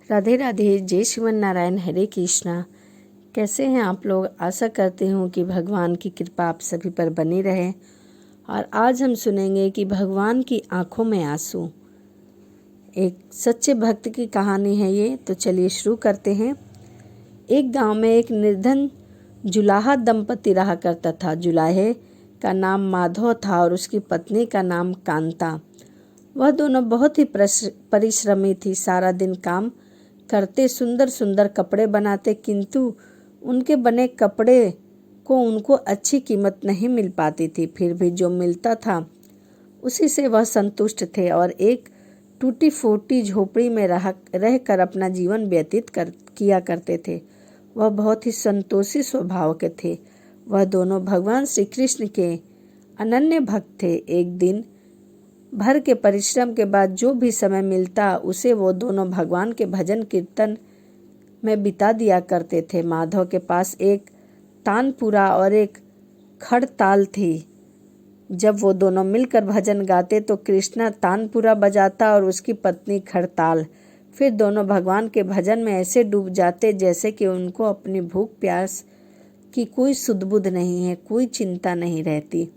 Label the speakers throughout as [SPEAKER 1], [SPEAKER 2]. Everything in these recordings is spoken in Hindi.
[SPEAKER 1] राधे राधे, जय श्रीमन नारायण, हरे कृष्णा। कैसे हैं आप लोग? आशा करते हूँ कि भगवान की कृपा आप सभी पर बनी रहे। और आज हम सुनेंगे कि भगवान की आंखों में आंसू, एक सच्चे भक्त की कहानी है ये। तो चलिए शुरू करते हैं। एक गांव में एक निर्धन जुलाहा दंपति रहा करता था। जुलाहे का नाम माधव था और उसकी पत्नी का नाम कांता। वह दोनों बहुत ही परिश्रमी थी। सारा दिन काम करते, सुंदर सुंदर कपड़े बनाते, किंतु उनके बने कपड़े को उनको अच्छी कीमत नहीं मिल पाती थी। फिर भी जो मिलता था उसी से वह संतुष्ट थे और एक टूटी फूटी झोपड़ी में रहकर अपना जीवन व्यतीत किया करते थे। वह बहुत ही संतोषी स्वभाव के थे। वह दोनों भगवान श्री कृष्ण के अनन्य भक्त थे। एक दिन भर के परिश्रम के बाद जो भी समय मिलता उसे वो दोनों भगवान के भजन कीर्तन में बिता दिया करते थे। माधव के पास एक तानपुरा और एक खड़ताल थी। जब वो दोनों मिलकर भजन गाते तो कृष्णा तानपुरा बजाता और उसकी पत्नी खड़ताल। फिर दोनों भगवान के भजन में ऐसे डूब जाते जैसे कि उनको अपनी भूख प्यास की कोई सुध-बुध नहीं है, कोई चिंता नहीं रहती।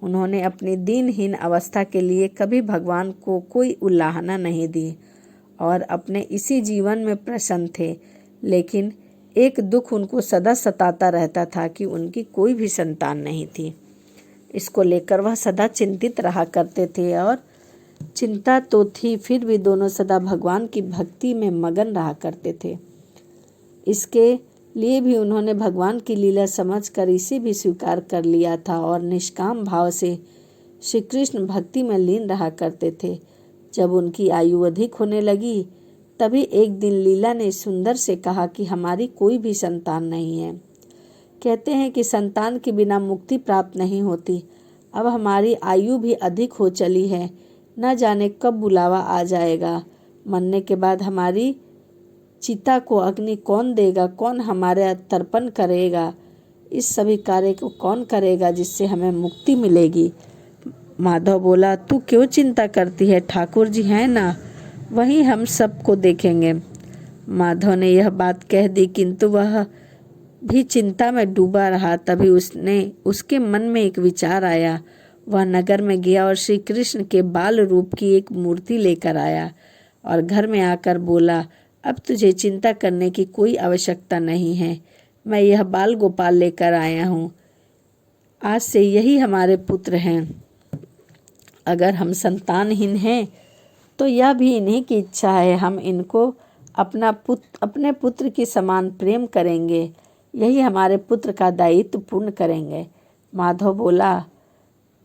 [SPEAKER 1] उन्होंने अपनी दीनहीन अवस्था के लिए कभी भगवान को कोई उलाहना नहीं दी और अपने इसी जीवन में प्रसन्न थे। लेकिन एक दुख उनको सदा सताता रहता था कि उनकी कोई भी संतान नहीं थी। इसको लेकर वह सदा चिंतित रहा करते थे और चिंता तो थी, फिर भी दोनों सदा भगवान की भक्ति में मगन रहा करते थे। इसके लिए भी उन्होंने भगवान की लीला समझकर इसे भी स्वीकार कर लिया था और निष्काम भाव से श्री कृष्ण भक्ति में लीन रहा करते थे। जब उनकी आयु अधिक होने लगी तभी एक दिन लीला ने सुंदर से कहा कि हमारी कोई भी संतान नहीं है। कहते हैं कि संतान के बिना मुक्ति प्राप्त नहीं होती। अब हमारी आयु भी अधिक हो चली है, न जाने कब बुलावा आ जाएगा। मरने के बाद हमारी चिता को अग्नि कौन देगा, कौन हमारे तर्पण करेगा, इस सभी कार्य को कौन करेगा जिससे हमें मुक्ति मिलेगी। माधव बोला, तू क्यों चिंता करती है? ठाकुर जी हैं ना, वही हम सबको देखेंगे। माधव ने यह बात कह दी, किंतु वह भी चिंता में डूबा रहा। तभी उसके मन में एक विचार आया। वह नगर में गया और श्री कृष्ण के बाल रूप की एक मूर्ति लेकर आया और घर में आकर बोला, अब तुझे चिंता करने की कोई आवश्यकता नहीं है। मैं यह बाल गोपाल लेकर आया हूँ। आज से यही हमारे पुत्र हैं। अगर हम संतानहीन हैं तो यह भी इन्हीं की इच्छा है। हम इनको अपने पुत्र के समान प्रेम करेंगे। यही हमारे पुत्र का दायित्व पूर्ण करेंगे।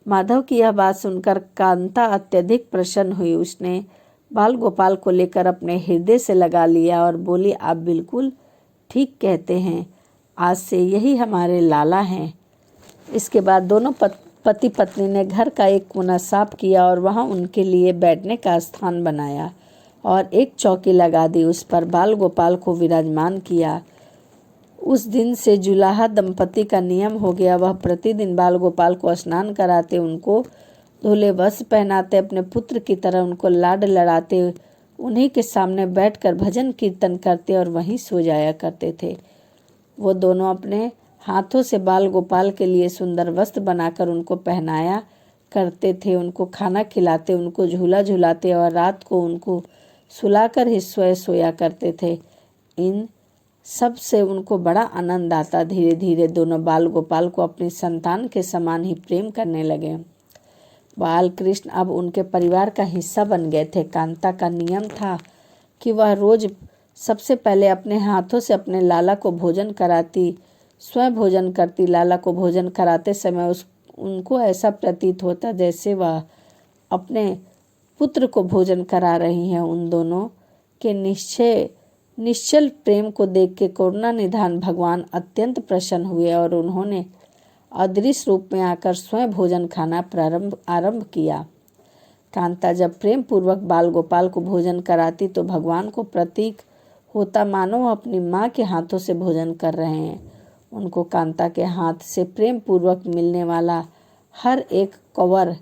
[SPEAKER 1] माधव की यह बात सुनकर कांता अत्यधिक प्रसन्न हुई। उसने बाल गोपाल को लेकर अपने हृदय से लगा लिया और बोली, आप बिल्कुल ठीक कहते हैं, आज से यही हमारे लाला हैं। इसके बाद दोनों पति पत्नी ने घर का एक कोना साफ किया और वहां उनके लिए बैठने का स्थान बनाया और एक चौकी लगा दी। उस पर बाल गोपाल को विराजमान किया। उस दिन से जुलाहा दंपति का नियम हो गया। वह प्रतिदिन बाल गोपाल को स्नान कराते, उनको धुले वस्त्र पहनाते, अपने पुत्र की तरह उनको लाड लड़ाते, उन्हीं के सामने बैठकर भजन कीर्तन करते और वहीं सो जाया करते थे। वो दोनों अपने हाथों से बाल गोपाल के लिए सुंदर वस्त्र बनाकर उनको पहनाया करते थे, उनको खाना खिलाते, उनको झूला झुलाते और रात को उनको सुलाकर ही सोया करते थे। इन सब से उनको बड़ा आनंद आता। धीरे धीरे दोनों बाल गोपाल को अपनी संतान के समान ही प्रेम करने लगे। बाल कृष्ण अब उनके परिवार का हिस्सा बन गए थे। कांता का नियम था कि वह रोज सबसे पहले अपने हाथों से अपने लाला को भोजन कराती, स्वयं भोजन करती। लाला को भोजन कराते समय उनको ऐसा प्रतीत होता जैसे वह अपने पुत्र को भोजन करा रही हैं। उन दोनों के निश्चल प्रेम को देख के करुणा निधान भगवान अत्यंत प्रसन्न हुए और उन्होंने अदृश्य रूप में आकर स्वयं भोजन खाना आरंभ किया। कांता जब प्रेम पूर्वक बाल गोपाल को भोजन कराती तो भगवान को प्रतीक होता मानो वह अपनी माँ के हाथों से भोजन कर रहे हैं। उनको कांता के हाथ से प्रेम पूर्वक मिलने वाला हर एक कवर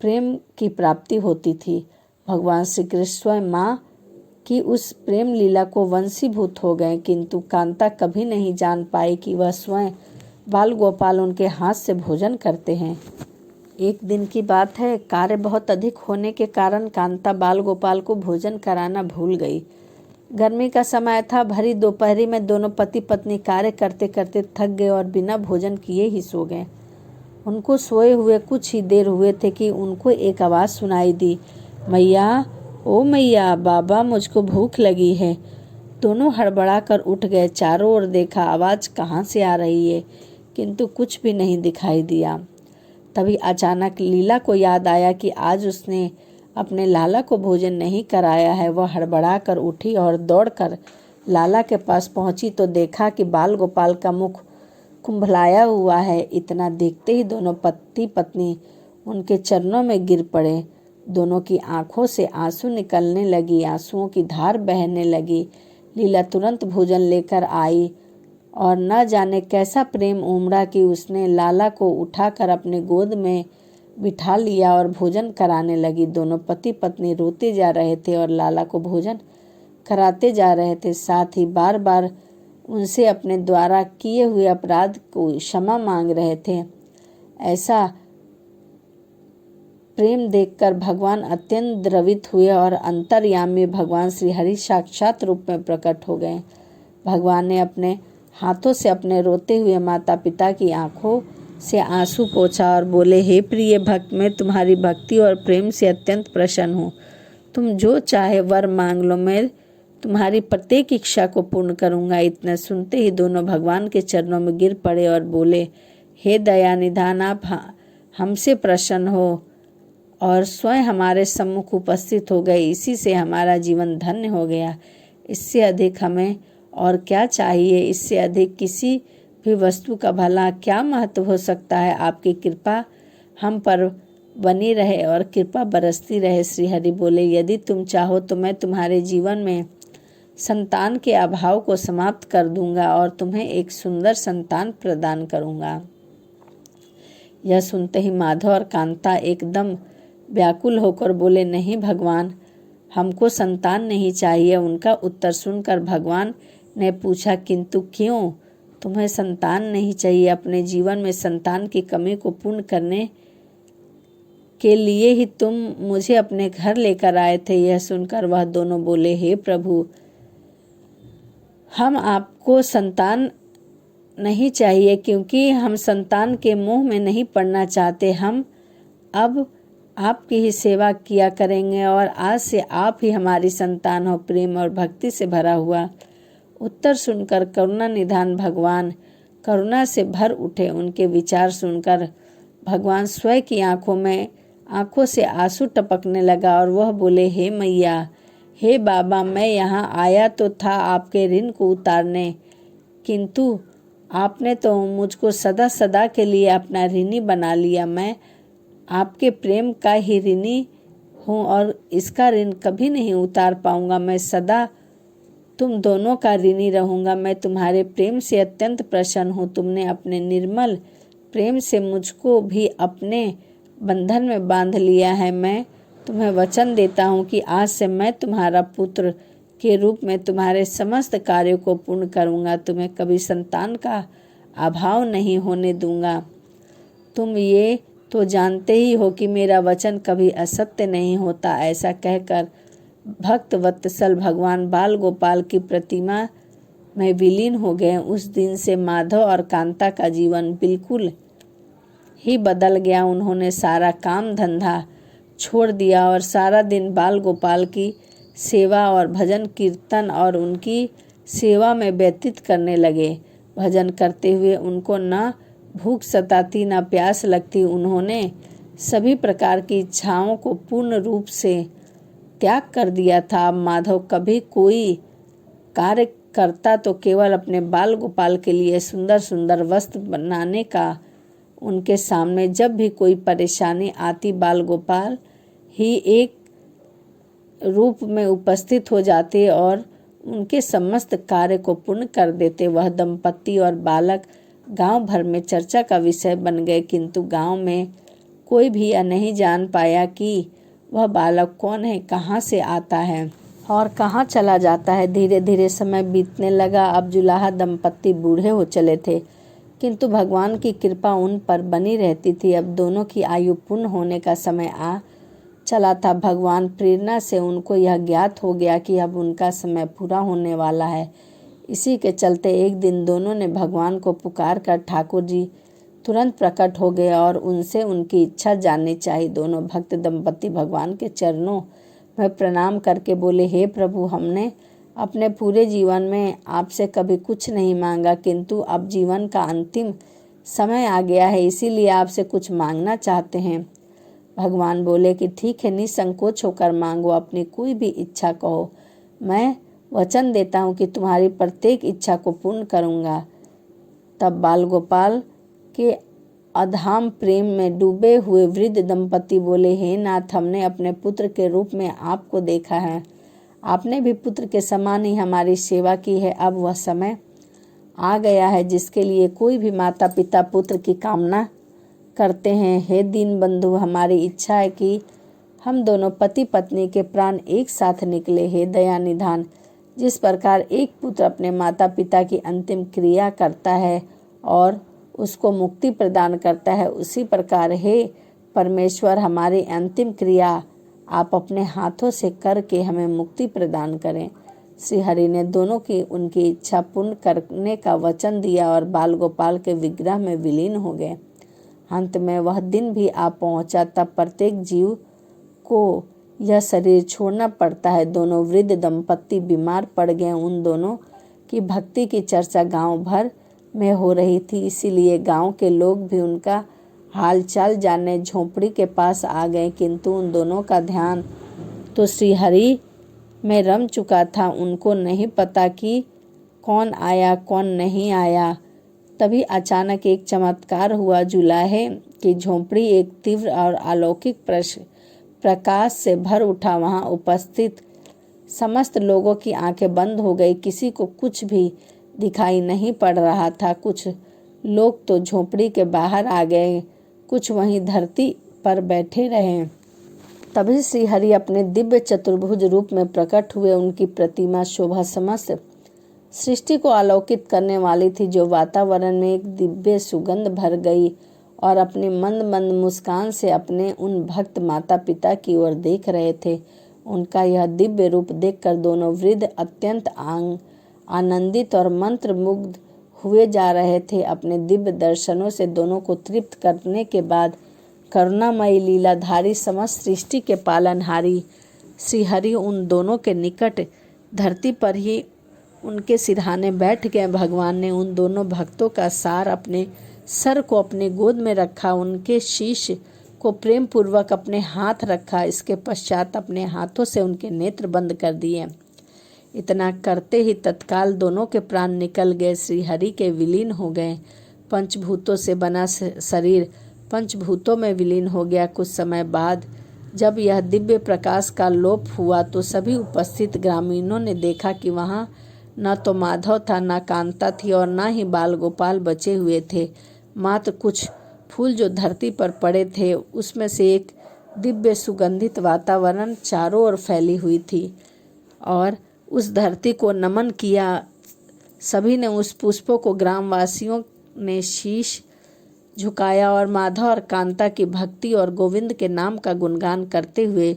[SPEAKER 1] प्रेम की प्राप्ति होती थी। भगवान श्री कृष्ण स्वयं माँ कि उस प्रेम लीला को वंशीभूत हो गए, किंतु कांता कभी नहीं जान पाई कि वह स्वयं बाल गोपाल उनके हाथ से भोजन करते हैं। एक दिन की बात है, कार्य बहुत अधिक होने के कारण कांता बाल गोपाल को भोजन कराना भूल गई। गर्मी का समय था, भरी दोपहरी में दोनों पति पत्नी कार्य करते करते थक गए और बिना भोजन किए ही सो गए। उनको सोए हुए कुछ ही देर हुए थे कि उनको एक आवाज़ सुनाई दी, मैया, ओ मैया, बाबा, मुझको भूख लगी है। दोनों हड़बड़ा कर उठ गए, चारों ओर देखा, आवाज़ कहाँ से आ रही है, किंतु कुछ भी नहीं दिखाई दिया। तभी अचानक लीला को याद आया कि आज उसने अपने लाला को भोजन नहीं कराया है। वह हड़बड़ा कर उठी और दौड़कर लाला के पास पहुंची तो देखा कि बाल गोपाल का मुख कुंभलाया हुआ है। इतना देखते ही दोनों पति पत्नी उनके चरणों में गिर पड़े। दोनों की आंखों से आंसू निकलने लगी, आंसुओं की धार बहने लगी। लीला तुरंत भोजन लेकर आई और न जाने कैसा प्रेम उमड़ा कि उसने लाला को उठाकर अपने गोद में बिठा लिया और भोजन कराने लगी। दोनों पति पत्नी रोते जा रहे थे और लाला को भोजन कराते जा रहे थे, साथ ही बार बार उनसे अपने द्वारा किए हुए अपराध को क्षमा मांग रहे थे। ऐसा प्रेम देखकर भगवान अत्यंत द्रवित हुए और अंतर्यामी भगवान श्री हरि साक्षात रूप में प्रकट हो गए। भगवान ने अपने हाथों से अपने रोते हुए माता पिता की आंखों से आंसू पोंछा और बोले, हे प्रिय भक्त, मैं तुम्हारी भक्ति और प्रेम से अत्यंत प्रसन्न हूँ। तुम जो चाहे वर मांग लो, मैं तुम्हारी प्रत्येक इच्छा को पूर्ण करूँगा। इतना सुनते ही दोनों भगवान के चरणों में गिर पड़े और बोले, हे दया निधान, आप हमसे प्रसन्न हो और स्वयं हमारे सम्मुख उपस्थित हो गए। इसी से हमारा जीवन धन्य हो गया। इससे अधिक हमें और क्या चाहिए? इससे अधिक किसी भी वस्तु का भला क्या महत्व हो सकता है? आपकी कृपा हम पर बनी रहे और कृपा बरसती रहे। श्री हरि बोले, यदि तुम चाहो तो मैं तुम्हारे जीवन में संतान के अभाव को समाप्त कर दूंगा और तुम्हें एक सुंदर संतान प्रदान करूंगा। यह सुनते ही माधव और कांता एकदम व्याकुल होकर बोले, नहीं भगवान, हमको संतान नहीं चाहिए। उनका उत्तर सुनकर भगवान ने पूछा, किंतु क्यों? तुम्हें संतान नहीं चाहिए? अपने जीवन में संतान की कमी को पूर्ण करने के लिए ही तुम मुझे अपने घर लेकर आए थे। यह सुनकर वह दोनों बोले, हे प्रभु, हम आपको संतान नहीं चाहिए, क्योंकि हम संतान के मोह में नहीं पड़ना चाहते। हम अब आपकी ही सेवा किया करेंगे और आज से आप ही हमारी संतान हो। प्रेम और भक्ति से भरा हुआ उत्तर सुनकर करुणा निधान भगवान करुणा से भर उठे। उनके विचार सुनकर भगवान स्वयं की आंखों से आंसू टपकने लगा और वह बोले, हे मैया, हे बाबा, मैं यहाँ आया तो था आपके ऋण को उतारने, किंतु आपने तो मुझको सदा सदा के लिए अपना ऋणी बना लिया। मैं आपके प्रेम का ही ऋणी हूँ और इसका ऋण कभी नहीं उतार पाऊँगा। मैं सदा तुम दोनों का ऋणी रहूँगा। मैं तुम्हारे प्रेम से अत्यंत प्रसन्न हूँ। तुमने अपने निर्मल प्रेम से मुझको भी अपने बंधन में बांध लिया है। मैं तुम्हें वचन देता हूँ कि आज से मैं तुम्हारा पुत्र के रूप में तुम्हारे समस्त कार्यों को पूर्ण करूँगा। तुम्हें कभी संतान का अभाव नहीं होने दूँगा। तुम ये तो जानते ही हो कि मेरा वचन कभी असत्य नहीं होता। ऐसा कहकर भक्त वत्सल भगवान बाल गोपाल की प्रतिमा में विलीन हो गए। उस दिन से माधव और कांता का जीवन बिल्कुल ही बदल गया। उन्होंने सारा काम धंधा छोड़ दिया और सारा दिन बाल गोपाल की सेवा और भजन कीर्तन और उनकी सेवा में व्यतीत करने लगे। भजन करते हुए उनको न भूख सताती न प्यास लगती। उन्होंने सभी प्रकार की इच्छाओं को पूर्ण रूप से त्याग कर दिया था। अब माधव कभी कोई कार्य करता तो केवल अपने बाल गोपाल के लिए सुंदर सुंदर वस्त्र बनाने का। उनके सामने जब भी कोई परेशानी आती, बाल गोपाल ही एक रूप में उपस्थित हो जाते और उनके समस्त कार्य को पूर्ण कर देते। वह दंपति और बालक गांव भर में चर्चा का विषय बन गए, किंतु गांव में कोई भी यह नहीं जान पाया कि वह बालक कौन है, कहाँ से आता है और कहाँ चला जाता है। धीरे धीरे समय बीतने लगा। अब जुलाहा दंपत्ति बूढ़े हो चले थे, किंतु भगवान की कृपा उन पर बनी रहती थी। अब दोनों की आयु पूर्ण होने का समय आ चला था। भगवान प्रेरणा से उनको यह ज्ञात हो गया कि अब उनका समय पूरा होने वाला है। इसी के चलते एक दिन दोनों ने भगवान को पुकार कर ठाकुर जी तुरंत प्रकट हो गए और उनसे उनकी इच्छा जाननी चाहिए। दोनों भक्त दंपत्ति भगवान के चरणों में प्रणाम करके बोले, हे प्रभु, हमने अपने पूरे जीवन में आपसे कभी कुछ नहीं मांगा, किंतु अब जीवन का अंतिम समय आ गया है, इसीलिए आपसे कुछ मांगना चाहते हैं। भगवान बोले कि ठीक है, निसंकोच होकर मांगो, अपनी कोई भी इच्छा कहो। मैं वचन देता हूँ कि तुम्हारी प्रत्येक इच्छा को पूर्ण करूँगा। तब बाल गोपाल के अधाम प्रेम में डूबे हुए वृद्ध दंपति बोले, हे नाथ, हमने अपने पुत्र के रूप में आपको देखा है। आपने भी पुत्र के समान ही हमारी सेवा की है। अब वह समय आ गया है जिसके लिए कोई भी माता पिता पुत्र की कामना करते हैं। हे दीन बंधु, हमारी इच्छा है कि हम दोनों पति पत्नी के प्राण एक साथ निकले। हे दया निधान, जिस प्रकार एक पुत्र अपने माता पिता की अंतिम क्रिया करता है और उसको मुक्ति प्रदान करता है, उसी प्रकार हे परमेश्वर, हमारी अंतिम क्रिया आप अपने हाथों से करके हमें मुक्ति प्रदान करें। श्री हरि ने दोनों की उनकी इच्छा पूर्ण करने का वचन दिया और बाल गोपाल के विग्रह में विलीन हो गए। अंत में वह दिन भी आ पहुंचा। तब प्रत्येक जीव को यह शरीर छोड़ना पड़ता है। दोनों वृद्ध दंपत्ति बीमार पड़ गए। उन दोनों की भक्ति की चर्चा गांव भर में हो रही थी, इसीलिए गांव के लोग भी उनका हालचाल जानने झोंपड़ी के पास आ गए, किंतु उन दोनों का ध्यान तो श्री हरि में रम चुका था। उनको नहीं पता कि कौन आया कौन नहीं आया। तभी अचानक एक चमत्कार हुआ। जुलाहे की झोंपड़ी एक तीव्र और अलौकिक प्रकाश से भर उठा। वहां उपस्थित समस्त लोगों की आंखें बंद हो गई। किसी को कुछ भी दिखाई नहीं पड़ रहा था। कुछ लोग तो झोंपड़ी के बाहर आ गए, कुछ वहीं धरती पर बैठे रहे। तभी श्री हरि अपने दिव्य चतुर्भुज रूप में प्रकट हुए। उनकी प्रतिमा शोभा समस्त सृष्टि को आलोकित करने वाली थी, जो वातावरण में एक दिव्य सुगंध भर गई और अपनी मंद मंद मुस्कान से अपने उन भक्त माता पिता की ओर देख रहे थे। उनका यह दिव्य रूप देखकर दोनों वृद्ध अत्यंत आनंदित और मंत्र मुग्ध हुए जा रहे थे। अपने दिव्य दर्शनों से दोनों को तृप्त करने के बाद करुणामयी लीलाधारी समस्त सृष्टि के पालनहारी श्री हरि उन दोनों के निकट धरती पर ही उनके सिरहाने बैठ गए। भगवान ने उन दोनों भक्तों का सार अपने सर को अपनी गोद में रखा, उनके शीश को प्रेम पूर्वक अपने हाथ रखा। इसके पश्चात अपने हाथों से उनके नेत्र बंद कर दिए। इतना करते ही तत्काल दोनों के प्राण निकल गए। श्री हरि के विलीन हो गए। पंचभूतों से बना शरीर पंचभूतों में विलीन हो गया। कुछ समय बाद जब यह दिव्य प्रकाश का लोप हुआ तो सभी उपस्थित ग्रामीणों ने देखा कि वहाँ न तो माधव था, न कांता थी और न ही बाल गोपाल बचे हुए थे। मात्र कुछ फूल जो धरती पर पड़े थे, उसमें से एक दिव्य सुगंधित वातावरण चारों ओर फैली हुई थी और उस धरती को नमन किया। सभी ने उस पुष्पों को ग्रामवासियों ने शीश झुकाया और माधव और कांता की भक्ति और गोविंद के नाम का गुणगान करते हुए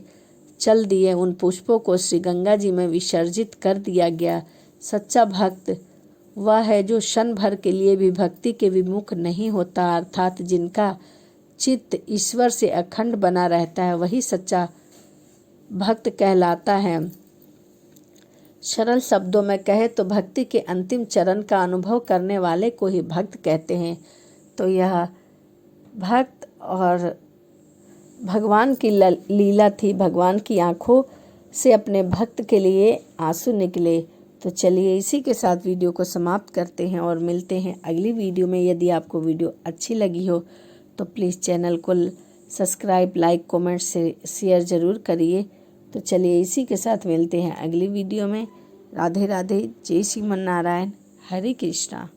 [SPEAKER 1] चल दिए। उन पुष्पों को श्री गंगा जी में विसर्जित कर दिया गया। सच्चा भक्त वह है जो क्षण भर के लिए भी भक्ति के विमुख नहीं होता, अर्थात जिनका चित्त ईश्वर से अखंड बना रहता है, वही सच्चा भक्त कहलाता है। सरल शब्दों में कहे तो भक्ति के अंतिम चरण का अनुभव करने वाले को ही भक्त कहते हैं। तो यह भक्त और भगवान की लीला थी। भगवान की आंखों से अपने भक्त के लिए आंसू निकले। तो चलिए इसी के साथ वीडियो को समाप्त करते हैं और मिलते हैं अगली वीडियो में। यदि आपको वीडियो अच्छी लगी हो तो प्लीज़ चैनल को सब्सक्राइब, लाइक, कमेंट से शेयर ज़रूर करिए। तो चलिए इसी के साथ मिलते हैं अगली वीडियो में। राधे राधे, जय श्रीमन नारायण, हरे कृष्णा।